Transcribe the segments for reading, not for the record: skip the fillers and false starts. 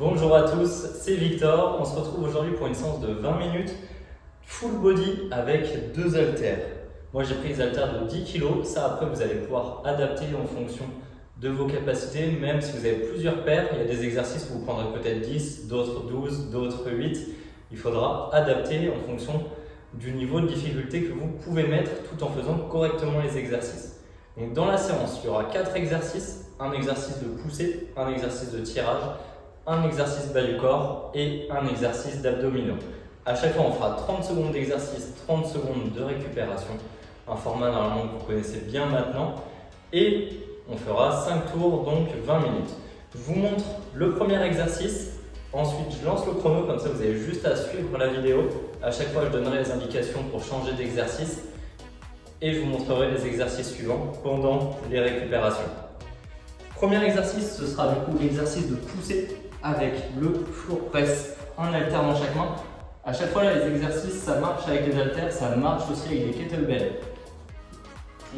Bonjour à tous, c'est Victor. On se retrouve aujourd'hui pour une séance de 20 minutes full body avec 2 haltères. Moi j'ai pris les haltères de 10 kg. Ça après vous allez pouvoir adapter en fonction de vos capacités. Même si vous avez plusieurs paires, il y a des exercices où vous prendrez peut-être 10, d'autres 12, d'autres 8. Il faudra adapter en fonction du niveau de difficulté que vous pouvez mettre tout en faisant correctement les exercices. Donc dans la séance, il y aura 4 exercices. Un exercice de poussée, un exercice de tirage, un exercice bas du corps et un exercice d'abdominaux. À chaque fois, on fera 30 secondes d'exercice, 30 secondes de récupération. Un format normalement que vous connaissez bien maintenant. Et on fera 5 tours, donc 20 minutes. Je vous montre le premier exercice. Ensuite, je lance le chrono, comme ça vous avez juste à suivre la vidéo. À chaque fois, je donnerai les indications pour changer d'exercice. Et je vous montrerai les exercices suivants pendant les récupérations. Premier exercice, ce sera du coup l'exercice de poussée avec le floor press en alternant chaque main. À chaque fois, là, les exercices, ça marche avec les haltères, ça marche aussi avec des kettlebells.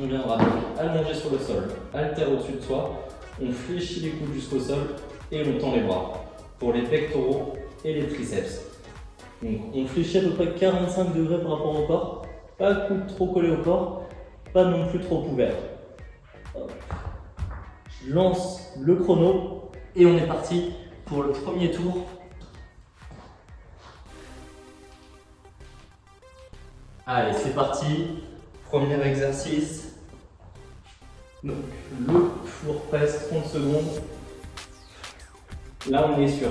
On viendra donc allonger sur le sol, haltère au-dessus de soi, on fléchit les coudes jusqu'au sol et on tend les bras pour les pectoraux et les triceps. Donc, on fléchit à peu près 45 degrés par rapport au corps, pas le coude trop collé au corps, pas non plus trop ouvert. Je lance le chrono et on est parti pour le premier tour. Allez, c'est parti. Premier exercice. Donc, le floor press, 30 secondes. Là, on est sur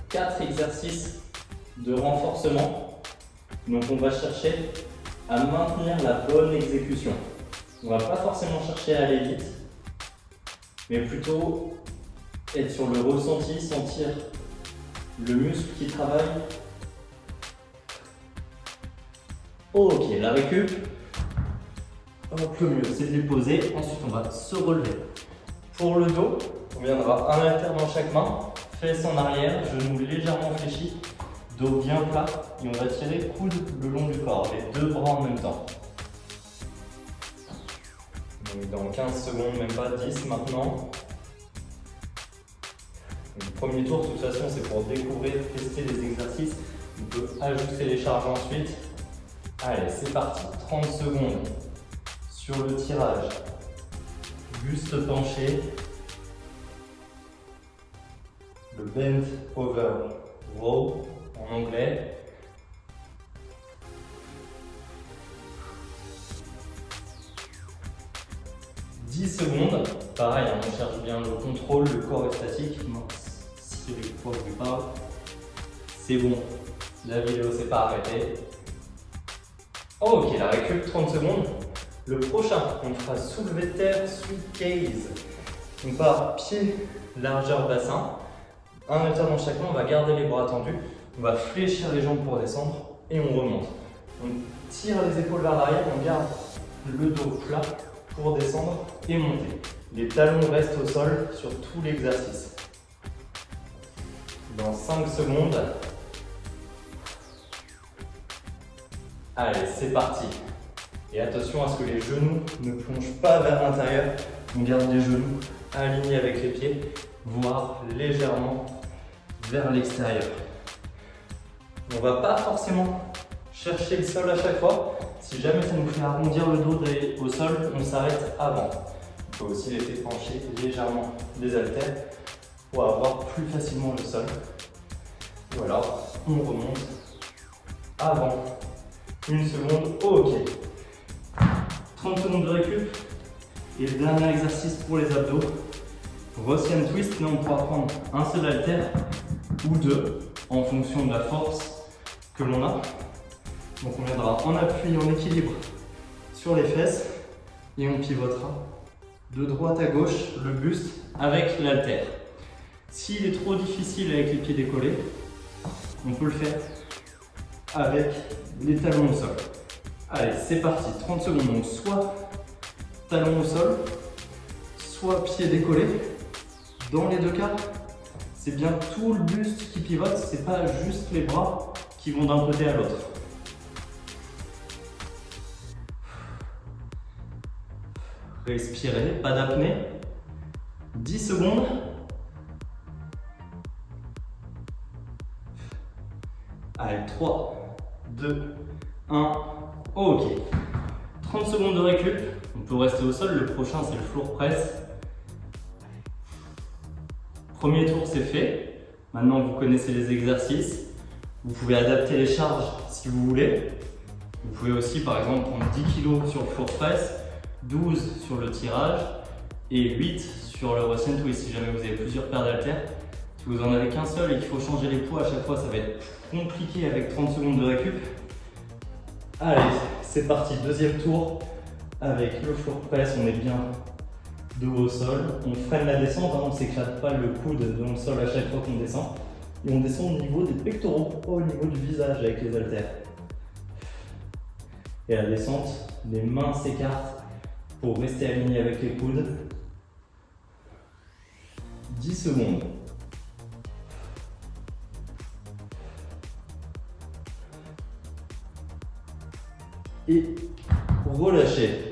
4 exercices de renforcement. Donc, on va chercher à maintenir la bonne exécution. On ne va pas forcément chercher à aller vite, mais plutôt être sur le ressenti, sentir le muscle qui travaille. Ok, la récup. Hop, le mieux, c'est de les poser. Ensuite, on va se relever. Pour le dos, on viendra un haltère dans chaque main, fesses en arrière, genoux légèrement fléchis, dos bien plat. Et on va tirer coude le long du corps, les 2 bras en même temps. Donc, dans 15 secondes, même pas 10 maintenant. Le premier tour, de toute façon, c'est pour découvrir, tester les exercices. On peut ajuster les charges ensuite. Allez, c'est parti. 30 secondes sur le tirage. Buste penché. Le bent over row en anglais. Secondes. Pareil, on cherche bien le contrôle, le corps est statique. Si les poids vous parlent, c'est bon. La vidéo s'est pas arrêtée. Ok, la récup, 30 secondes. Le prochain, on fera soulevé de terre, sweep case. On part pied, largeur bassin. Un haltère dans chaque main, on va garder les bras tendus. On va fléchir les jambes pour descendre et on remonte. On tire les épaules vers l'arrière, on garde le dos plat pour descendre et monter. Les talons restent au sol sur tout l'exercice. Dans 5 secondes. Allez, c'est parti. Et attention à ce que les genoux ne plongent pas vers l'intérieur. On garde les genoux alignés avec les pieds, voire légèrement vers l'extérieur. On ne va pas forcément chercher le sol à chaque fois. Si jamais ça nous fait arrondir le dos au sol, on s'arrête avant. On peut aussi laisser pencher légèrement les haltères pour avoir plus facilement le sol. Ou alors, on remonte avant. 1 seconde, ok. 30 secondes de récup. Et le dernier exercice pour les abdos. Russian twist, là on pourra prendre un seul haltère ou 2 en fonction de la force que l'on a. Donc on viendra en appui, en équilibre sur les fesses et on pivotera de droite à gauche le buste avec l'haltère. S'il est trop difficile avec les pieds décollés, on peut le faire avec les talons au sol. Allez, c'est parti, 30 secondes. Donc soit talons au sol, soit pieds décollés. Dans les deux cas, c'est bien tout le buste qui pivote, c'est pas juste les bras qui vont d'un côté à l'autre. Respirez, pas d'apnée. 10 secondes. Allez, 3, 2, 1, ok. 30 secondes de récup, on peut rester au sol, le prochain c'est le floor press. Premier tour c'est fait, maintenant vous connaissez les exercices, vous pouvez adapter les charges si vous voulez. Vous pouvez aussi par exemple prendre 10 kg sur le floor press, 12 sur le tirage et 8 sur le Russian Twist si jamais vous avez plusieurs paires d'haltères. Si vous en avez qu'un seul et qu'il faut changer les poids à chaque fois, ça va être compliqué avec 30 secondes de récup. Allez, c'est parti, deuxième tour avec le floor press, on est bien dos au sol, on freine la descente, on ne s'éclate pas le coude dans le sol à chaque fois qu'on descend et on descend au niveau des pectoraux, pas au niveau du visage avec les haltères. Et à la descente, les mains s'écartent pour rester alignées avec les coudes. 10 secondes. Et relâcher.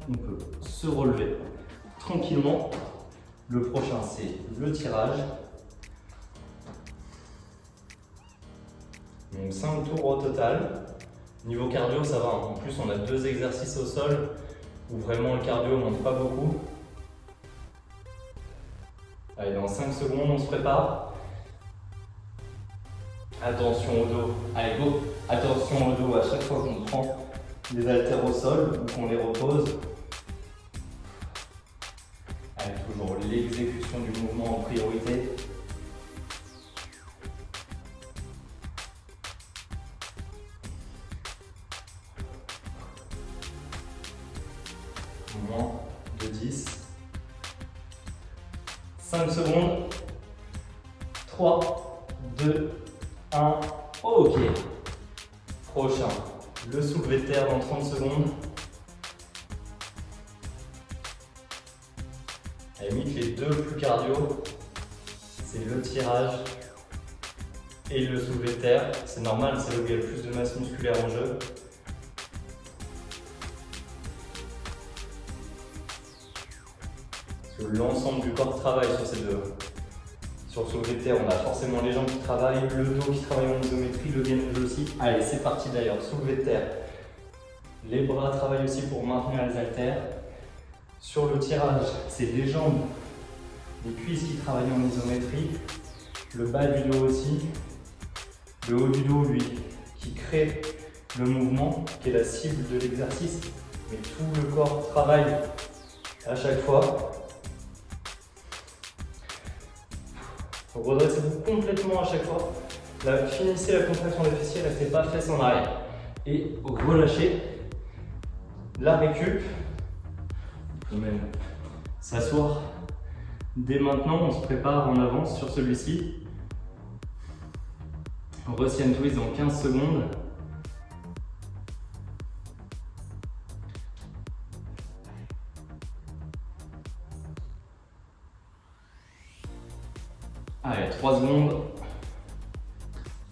On peut se relever tranquillement. Le prochain, c'est le tirage. Donc 5 tours au total. Niveau cardio, ça va. En plus, on a 2 exercices au sol où vraiment le cardio ne monte pas beaucoup. Allez, dans 5 secondes, on se prépare. Attention au dos. Allez, go. Attention au dos à chaque fois qu'on prend les haltères au sol ou qu'on les repose. Allez, toujours l'exécution du mouvement en priorité. Moins de 10. 5 secondes. 3, 2, 1. Ok. Prochain. Le soulevé de terre dans 30 secondes. À la limite, les deux plus cardio, c'est le tirage et le soulevé de terre. C'est normal, c'est là où il y a le plus de masse musculaire en jeu. Parce que l'ensemble du corps travaille sur ces deux. Sur le soulevé de terre, on a forcément les jambes qui travaillent, le dos qui travaille en isométrie, le gainage aussi. Allez, c'est parti d'ailleurs, soulevé de terre. Les bras travaillent aussi pour maintenir les haltères. Sur le tirage, c'est les jambes, les cuisses qui travaillent en isométrie, le bas du dos aussi, le haut du dos, lui, qui crée le mouvement, qui est la cible de l'exercice, mais tout le corps travaille à chaque fois. Redressez-vous complètement à chaque fois. Là, finissez la contraction des fessiers, restez pas fesses en arrière. Et relâchez la récup. On peut même s'asseoir. Dès maintenant, on se prépare en avance sur celui-ci. Russian Twist dans 15 secondes. Allez, 3 secondes.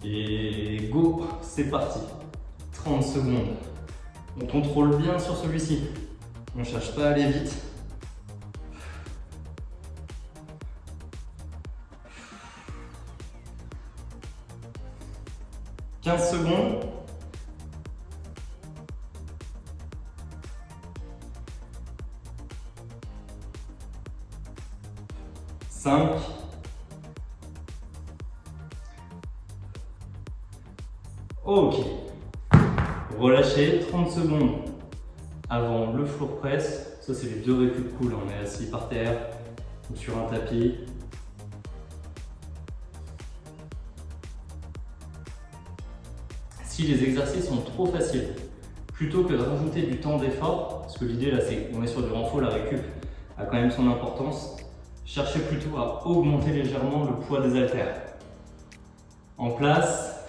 Et go, c'est parti. 30 secondes. On contrôle bien sur celui-ci. On ne cherche pas à aller vite. « 15 secondes. « 5. Ok. Relâchez 30 secondes avant le floor press. Ça, c'est les deux récup cool. On est assis par terre ou sur un tapis. Si les exercices sont trop faciles, plutôt que de rajouter du temps d'effort, parce que l'idée là, c'est qu'on est sur du renfort, la récup a quand même son importance, cherchez plutôt à augmenter légèrement le poids des haltères. En place.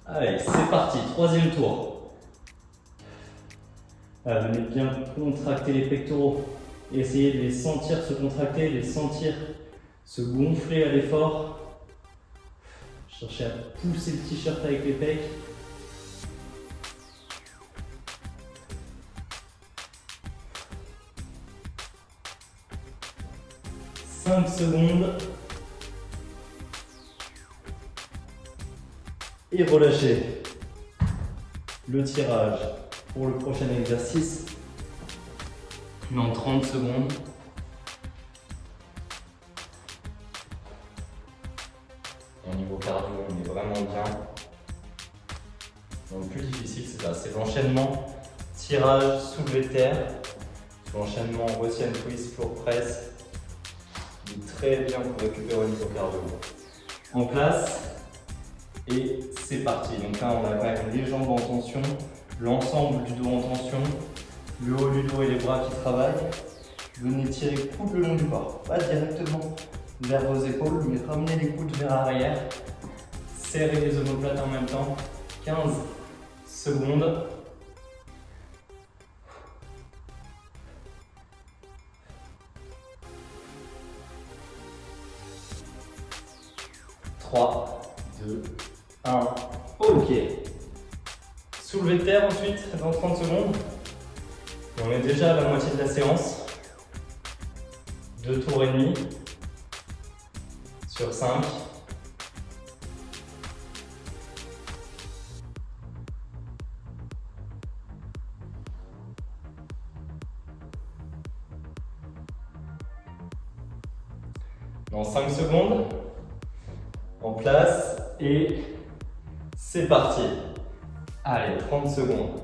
Allez, c'est parti, troisième tour. Venez bien contracter les pectoraux. Essayez de les sentir se contracter, de les sentir se gonfler à l'effort. Cherchez à pousser le t-shirt avec les pecs. « 5 secondes. Et relâchez le tirage pour le prochain exercice dans 30 secondes. Au niveau cardio, on est vraiment bien. Donc, le plus difficile, c'est ça, c'est l'enchaînement tirage, soulevé de terre, l'enchaînement Russian twist, floor press. Il est très bien pour récupérer au niveau cardio. En place, et c'est parti. Donc là, on a quand même les jambes en tension, l'ensemble du dos en tension, le haut du dos et les bras qui travaillent. Venez tirer coude le long du corps, pas directement vers vos épaules, mais ramenez les coudes vers l'arrière. Serrez les omoplates en même temps. 15 secondes. Trois, 2, 1, ok. Soulevé de terre ensuite dans 30 secondes. Et on est déjà à la moitié de la séance. 2 tours et demi sur 5. Dans 5 secondes, en place et c'est parti. Allez, 30 secondes.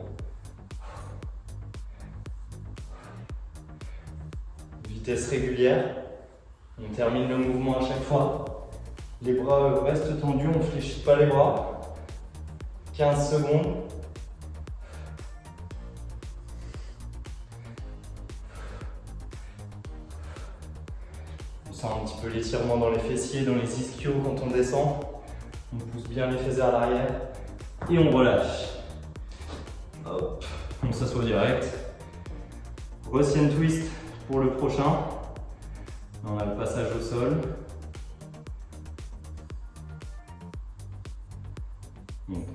Vitesse régulière. On termine le mouvement à chaque fois. Les bras restent tendus, on ne fléchit pas les bras. 15 secondes. On sent un petit peu l'étirement dans les fessiers, dans les ischios quand on descend. On pousse bien les fessiers à l'arrière et on relâche. Hop, on s'assoit direct. Russian twist pour le prochain. On a le passage au sol. Donc,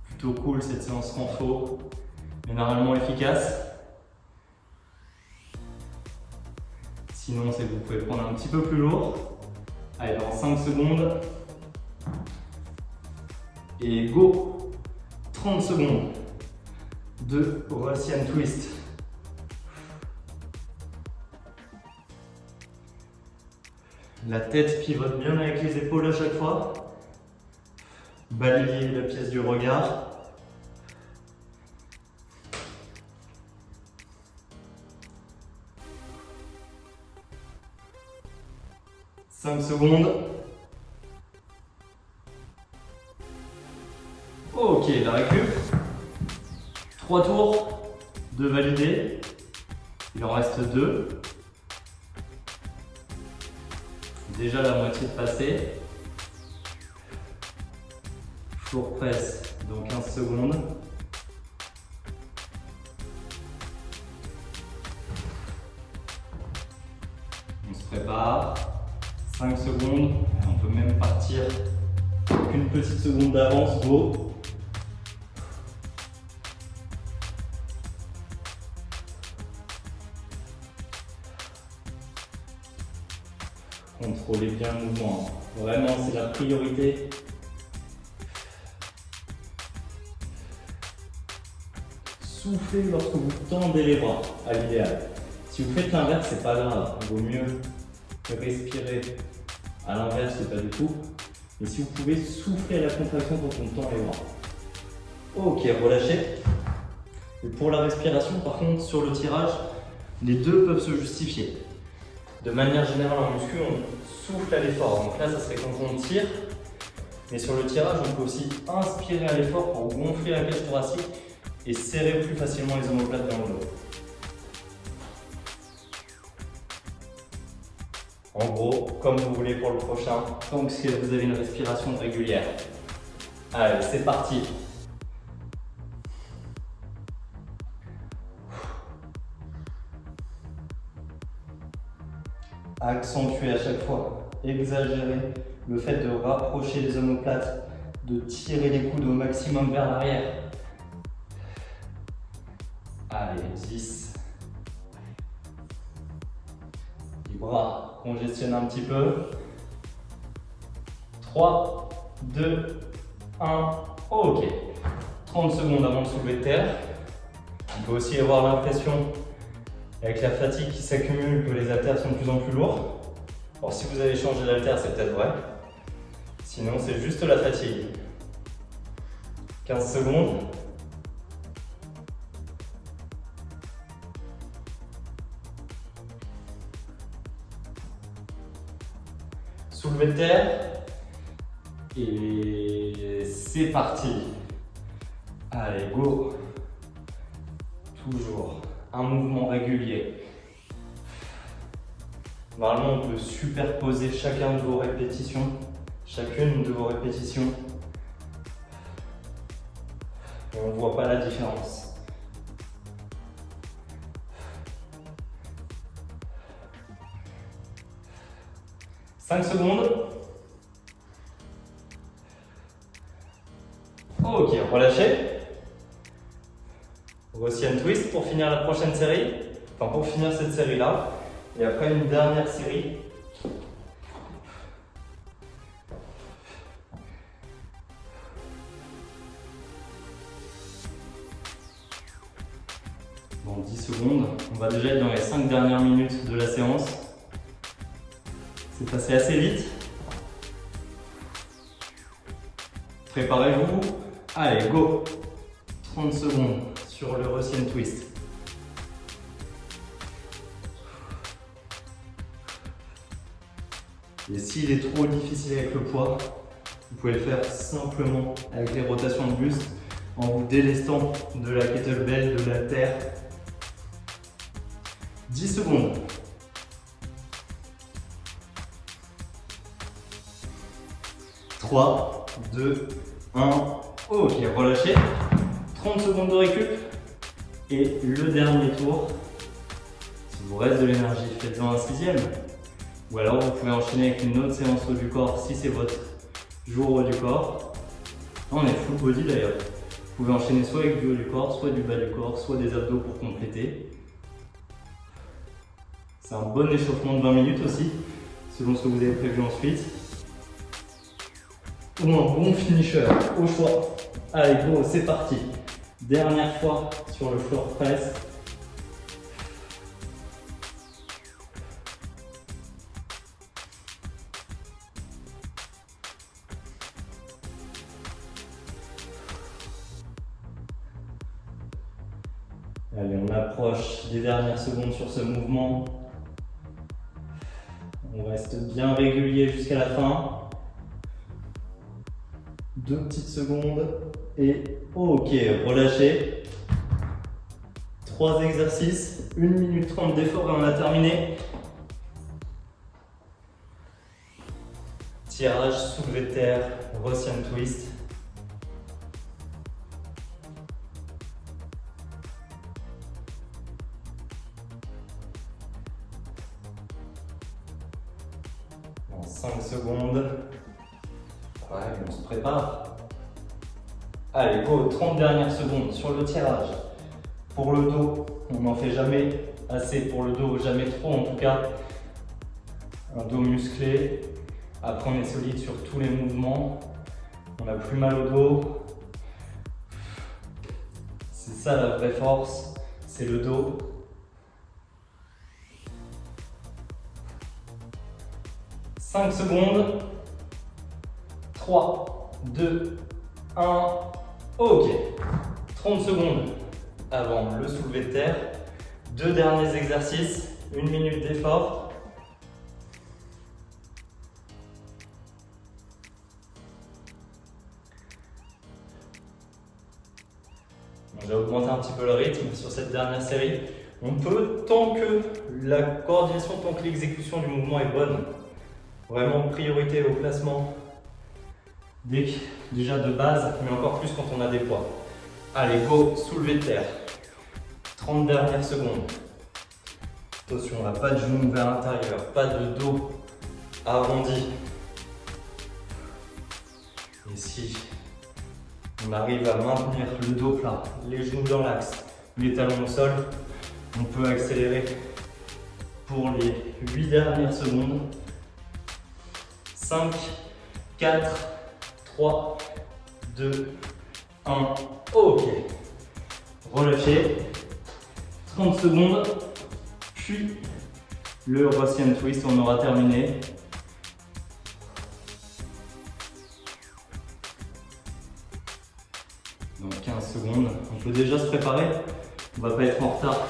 plutôt cool cette séance renfo, mais normalement efficace. Sinon, c'est que vous pouvez prendre un petit peu plus lourd. Allez, dans 5 secondes. Et go! 30 secondes de Russian twist. La tête pivote bien avec les épaules à chaque fois. Balayez la pièce du regard. « 5 secondes. Ok, la récup. 3 tours de valider. Il en reste 2. Déjà la moitié de passé. Floor press dans 15 secondes. On se prépare. 5 secondes. On peut même partir avec une petite seconde d'avance. Go. Contrôlez bien le mouvement. Vraiment, c'est la priorité. Soufflez lorsque vous tendez les bras, à l'idéal. Si vous faites l'inverse, c'est pas grave. Il vaut mieux respirer à l'inverse, c'est pas du tout. Et si vous pouvez souffler à la contraction quand on tend les bras. Ok, relâchez. Et pour la respiration, par contre, sur le tirage, les deux peuvent se justifier. De manière générale, en muscu, on souffle à l'effort. Donc là, ça serait quand on tire. Mais sur le tirage, on peut aussi inspirer à l'effort pour gonfler la cage thoracique et serrer plus facilement les omoplates dans le dos. En gros, comme vous voulez pour le prochain, tant que vous avez une respiration régulière. Allez, c'est parti. Accentuez à chaque fois, exagérez le fait de rapprocher les omoplates, de tirer les coudes au maximum vers l'arrière. Allez, 10. Les bras congestionnent un petit peu. 3, 2, 1, ok. 30 secondes avant de soulever de terre. On peut aussi avoir l'impression, avec la fatigue qui s'accumule, que les haltères sont de plus en plus lourds. Alors si vous avez changé d'haltère, c'est peut-être vrai. Sinon, c'est juste la fatigue. 15 secondes. Soulevé de terre. Et c'est parti. Allez, go. Toujours un mouvement régulier. Normalement, on peut superposer chacune de vos répétitions. Et on ne voit pas la différence. « 5 secondes. Ok, relâchez. Russian twist pour finir la prochaine série. Enfin, pour finir cette série-là. Et après, une dernière série. Dans 10 secondes. On va déjà être dans les 5 dernières minutes de la séance. C'est passé assez vite. Préparez-vous. Allez, go. 30 secondes sur le Russian twist. Et s'il est trop difficile avec le poids, vous pouvez le faire simplement avec les rotations de buste en vous délestant de la kettlebell, de la terre. 10 secondes. 3, 2, 1. Ok, relâchez. 30 secondes de récup. Et le dernier tour. Si vous reste de l'énergie, faites-en un 6e. Ou alors vous pouvez enchaîner avec une autre séance haut du corps si c'est votre jour haut du corps. On est full body d'ailleurs. Vous pouvez enchaîner soit avec du haut du corps, soit du bas du corps, soit des abdos pour compléter. C'est un bon échauffement de 20 minutes aussi, selon ce que vous avez prévu ensuite. Ou un bon finisher, au choix. Allez, go, c'est parti. Dernière fois sur le floor press. Allez, on approche des dernières secondes sur ce mouvement. On reste bien régulier jusqu'à la fin. 2 petites secondes et ok, relâchez. 3 exercices, 1 minute 30 d'effort et on a terminé. Tirage, soulevé de terre, Russian twist. En 5 secondes. Ouais, on se prépare. Allez, go, 30 dernières secondes sur le tirage. Pour le dos, on n'en fait jamais assez pour le dos, jamais trop en tout cas. Un dos musclé. Après, on est solide sur tous les mouvements. On n'a plus mal au dos. C'est ça la vraie force, c'est le dos. « 5 secondes. 3, 2, 1, ok. 30 secondes avant le soulevé de terre. 2 derniers exercices, 1 minute d'effort. J'ai augmenté un petit peu le rythme sur cette dernière série. On peut, tant que la coordination, tant que l'exécution du mouvement est bonne, vraiment priorité au placement. Déjà de base, mais encore plus quand on a des poids. Allez, go, soulevé de terre. 30 dernières secondes. Attention, on n'a pas de genou vers l'intérieur, pas de dos arrondi. Et si on arrive à maintenir le dos plat, les genoux dans l'axe, les talons au sol, on peut accélérer pour les 8 dernières secondes. 5, 4, 3, 2, 1. Ok. Relâchez. 30 secondes. Puis le Russian Twist, on aura terminé. Dans 15 secondes, on peut déjà se préparer. On ne va pas être en retard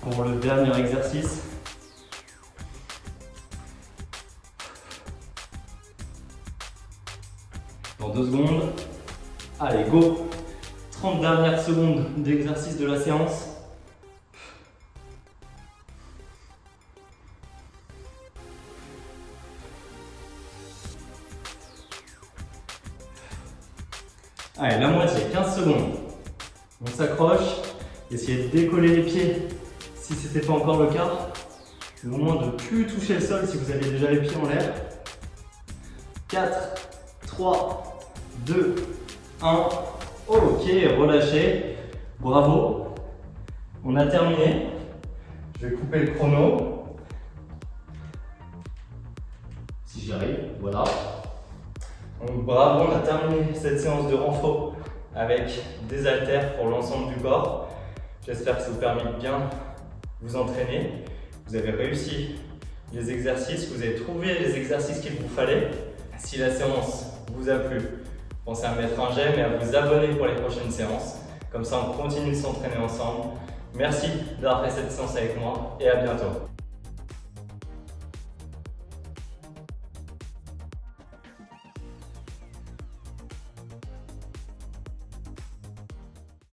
pour le dernier exercice. Dans 2 secondes. Allez, go! 30 dernières secondes d'exercice de la séance. Allez, la moitié, 15 secondes. On s'accroche. Essayez de décoller les pieds si ce n'était pas encore le cas. Au moins de ne plus toucher le sol si vous avez déjà les pieds en l'air. 4, 3, 2, 1. Ok, relâchez. Bravo. On a terminé. Je vais couper le chrono. Si j'y arrive, voilà. Donc bravo, on a terminé cette séance de renfort avec des haltères pour l'ensemble du corps. J'espère que ça vous permet de bien vous entraîner. Vous avez réussi les exercices, vous avez trouvé les exercices qu'il vous fallait. Si la séance vous a plu, pensez à mettre un j'aime et à vous abonner pour les prochaines séances. Comme ça, on continue de s'entraîner ensemble. Merci d'avoir fait cette séance avec moi et à bientôt.